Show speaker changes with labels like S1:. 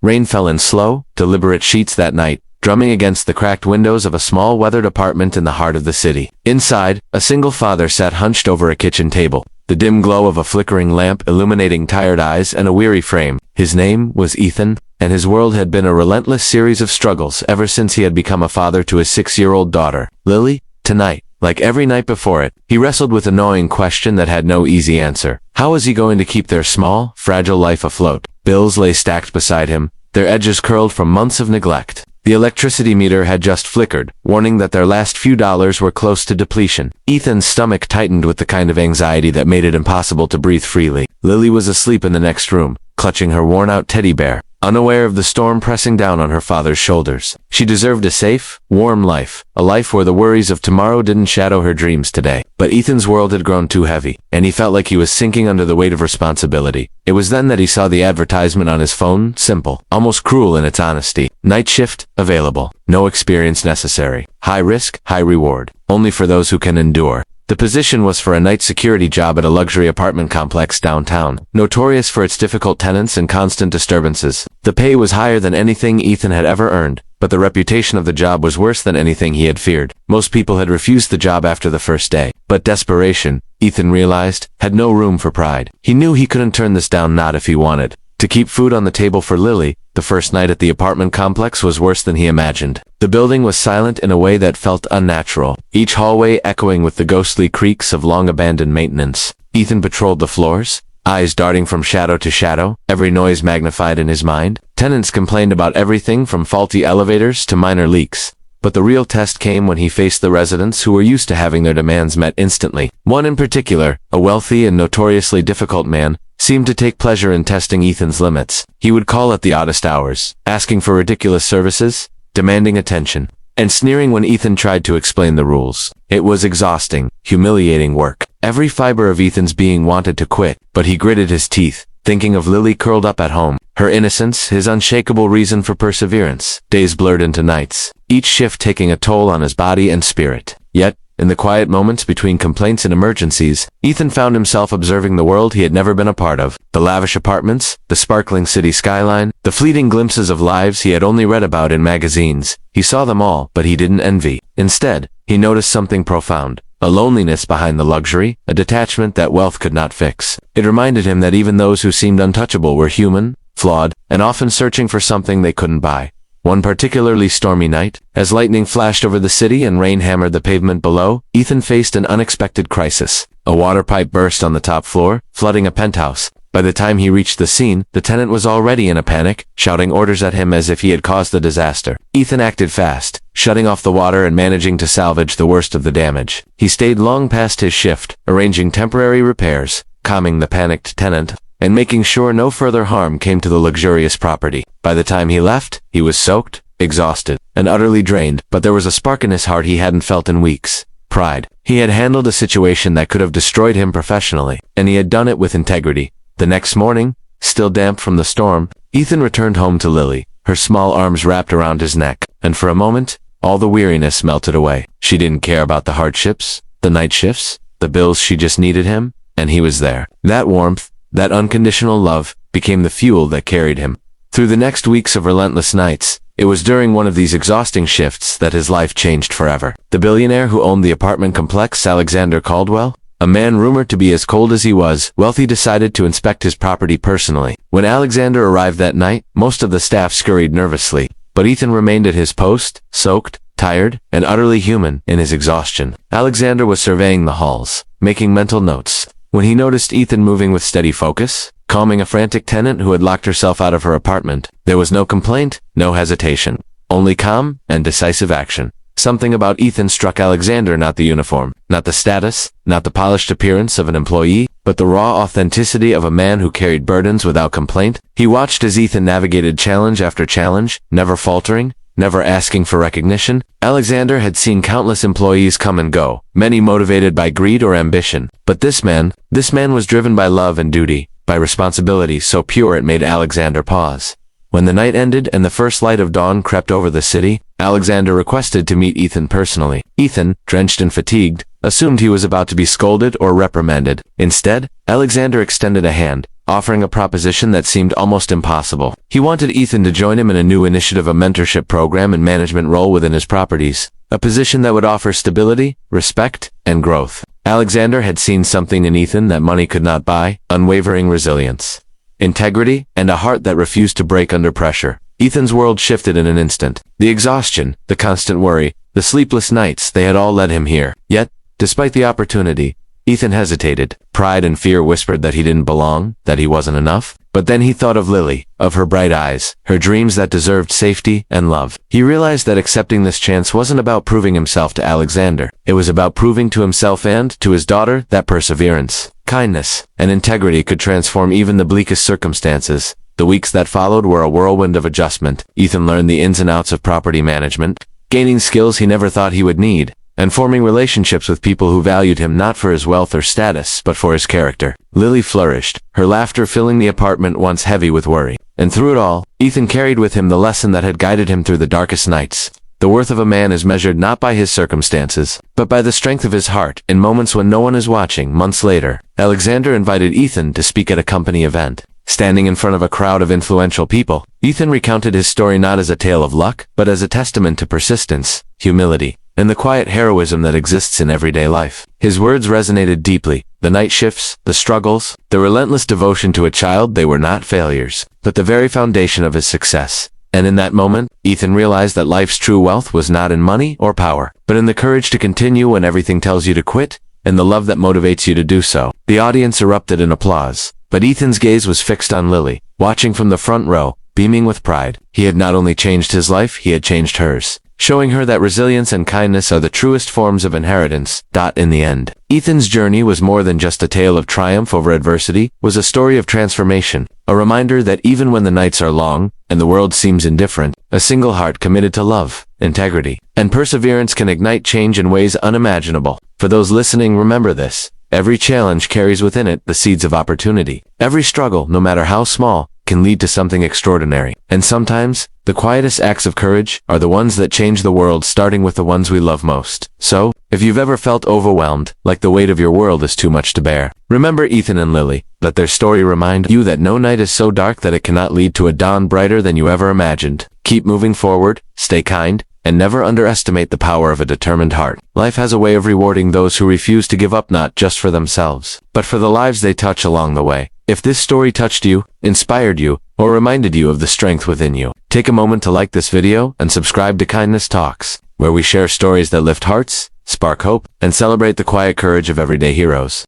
S1: Rain fell in slow, deliberate sheets that night, drumming against the cracked windows of a small weathered apartment in the heart of the city. Inside, a single father sat hunched over a kitchen table, the dim glow of a flickering lamp illuminating tired eyes and a weary frame. His name was Ethan, and his world had been a relentless series of struggles ever since he had become a father to his 6-year-old daughter, Lily. Tonight, like every night before it, he wrestled with a gnawing question that had no easy answer. How was he going to keep their small, fragile life afloat? Bills lay stacked beside him, their edges curled from months of neglect. The electricity meter had just flickered, warning that their last few dollars were close to depletion. Ethan's stomach tightened with the kind of anxiety that made it impossible to breathe freely. Lily was asleep in the next room, clutching her worn-out teddy bear, unaware of the storm pressing down on her father's shoulders. She deserved a safe, warm life, a life where the worries of tomorrow didn't shadow her dreams today. But Ethan's world had grown too heavy, and he felt like he was sinking under the weight of responsibility. It was then that he saw the advertisement on his phone, simple, almost cruel in its honesty. Night shift, available. No experience necessary. High risk, high reward. Only for those who can endure. The position was for a night security job at a luxury apartment complex downtown, notorious for its difficult tenants and constant disturbances. The pay was higher than anything Ethan had ever earned, but the reputation of the job was worse than anything he had feared. Most people had refused the job after the first day. But desperation, Ethan realized, had no room for pride. He knew he couldn't turn this down, not if he wanted to keep food on the table for Lily. The first night at the apartment complex was worse than he imagined. The building was silent in a way that felt unnatural, each hallway echoing with the ghostly creaks of long-abandoned maintenance. Ethan patrolled the floors, eyes darting from shadow to shadow, every noise magnified in his mind. Tenants complained about everything from faulty elevators to minor leaks. But the real test came when he faced the residents who were used to having their demands met instantly. One in particular, a wealthy and notoriously difficult man, seemed to take pleasure in testing Ethan's limits. He would call at the oddest hours, asking for ridiculous services, demanding attention, and sneering when Ethan tried to explain the rules. It was exhausting, humiliating work. Every fiber of Ethan's being wanted to quit, but he gritted his teeth, thinking of Lily curled up at home, her innocence, his unshakable reason for perseverance. Days blurred into nights, each shift taking a toll on his body and spirit. Yet, in the quiet moments between complaints and emergencies, Ethan found himself observing the world he had never been a part of. The lavish apartments, the sparkling city skyline, the fleeting glimpses of lives he had only read about in magazines. He saw them all, but he didn't envy. Instead, he noticed something profound. A loneliness behind the luxury, a detachment that wealth could not fix. It reminded him that even those who seemed untouchable were human, flawed, and often searching for something they couldn't buy. One particularly stormy night, as lightning flashed over the city and rain hammered the pavement below, Ethan faced an unexpected crisis. A water pipe burst on the top floor, flooding a penthouse. By the time he reached the scene, the tenant was already in a panic, shouting orders at him as if he had caused the disaster. Ethan acted fast, shutting off the water and managing to salvage the worst of the damage. He stayed long past his shift, arranging temporary repairs, calming the panicked tenant, and making sure no further harm came to the luxurious property. By the time he left, he was soaked, exhausted, and utterly drained, but there was a spark in his heart he hadn't felt in weeks. Pride. He had handled a situation that could have destroyed him professionally, and he had done it with integrity. The next morning, still damp from the storm, Ethan returned home to Lily, her small arms wrapped around his neck, and for a moment, all the weariness melted away. She didn't care about the hardships, the night shifts, the bills. She just needed him, and he was there. That warmth, that unconditional love, became the fuel that carried him through the next weeks of relentless nights. It was during one of these exhausting shifts that his life changed forever. The billionaire who owned the apartment complex, Alexander Caldwell, a man rumored to be as cold as he was wealthy, decided to inspect his property personally. When Alexander arrived that night, most of the staff scurried nervously, but Ethan remained at his post, soaked, tired, and utterly human in his exhaustion. Alexander was surveying the halls, making mental notes, when he noticed Ethan moving with steady focus, calming a frantic tenant who had locked herself out of her apartment. There was no complaint, no hesitation, only calm and decisive action. Something about Ethan struck Alexander, not the uniform, not the status, not the polished appearance of an employee, but the raw authenticity of a man who carried burdens without complaint. He watched as Ethan navigated challenge after challenge, never faltering, never asking for recognition. Alexander had seen countless employees come and go, many motivated by greed or ambition. But this man was driven by love and duty, by responsibility so pure it made Alexander pause. When the night ended and the first light of dawn crept over the city, Alexander requested to meet Ethan personally. Ethan, drenched and fatigued, assumed he was about to be scolded or reprimanded. Instead, Alexander extended a hand, offering a proposition that seemed almost impossible. He wanted Ethan to join him in a new initiative, a mentorship program and management role within his properties, a position that would offer stability, respect, and growth. Alexander had seen something in Ethan that money could not buy: unwavering resilience, integrity, and a heart that refused to break under pressure. Ethan's world shifted in an instant. The exhaustion, the constant worry, the sleepless nights, they had all led him here. Yet, despite the opportunity, Ethan hesitated. Pride and fear whispered that he didn't belong, that he wasn't enough. But then he thought of Lily, of her bright eyes, her dreams that deserved safety and love. He realized that accepting this chance wasn't about proving himself to Alexander. It was about proving to himself and to his daughter that perseverance, kindness, and integrity could transform even the bleakest circumstances. The weeks that followed were a whirlwind of adjustment. Ethan learned the ins and outs of property management, gaining skills he never thought he would need, and forming relationships with people who valued him not for his wealth or status, but for his character. Lily flourished, her laughter filling the apartment once heavy with worry. And through it all, Ethan carried with him the lesson that had guided him through the darkest nights. The worth of a man is measured not by his circumstances, but by the strength of his heart. In moments when no one is watching, months later, Alexander invited Ethan to speak at a company event. Standing in front of a crowd of influential people, Ethan recounted his story not as a tale of luck, but as a testament to persistence, humility, and the quiet heroism that exists in everyday life. His words resonated deeply. The night shifts, the struggles, the relentless devotion to a child, they were not failures, but the very foundation of his success. And in that moment, Ethan realized that life's true wealth was not in money or power, but in the courage to continue when everything tells you to quit, and the love that motivates you to do so. The audience erupted in applause, but Ethan's gaze was fixed on Lily, watching from the front row, beaming with pride. He had not only changed his life, he had changed hers, showing her that resilience and kindness are the truest forms of inheritance. In the end, Ethan's journey was more than just a tale of triumph over adversity, was a story of transformation, a reminder that even when the nights are long, and the world seems indifferent, a single heart committed to love, integrity, and perseverance can ignite change in ways unimaginable. For those listening, remember this: every challenge carries within it the seeds of opportunity. Every struggle, no matter how small, can lead to something extraordinary. And sometimes, the quietest acts of courage are the ones that change the world, starting with the ones we love most. So, if you've ever felt overwhelmed, like the weight of your world is too much to bear, remember Ethan and Lily. Let their story remind you that no night is so dark that it cannot lead to a dawn brighter than you ever imagined. Keep moving forward, stay kind, and never underestimate the power of a determined heart. Life has a way of rewarding those who refuse to give up, not just for themselves, but for the lives they touch along the way. If this story touched you, inspired you, or reminded you of the strength within you, take a moment to like this video and subscribe to Kindness Talks, where we share stories that lift hearts, spark hope, and celebrate the quiet courage of everyday heroes.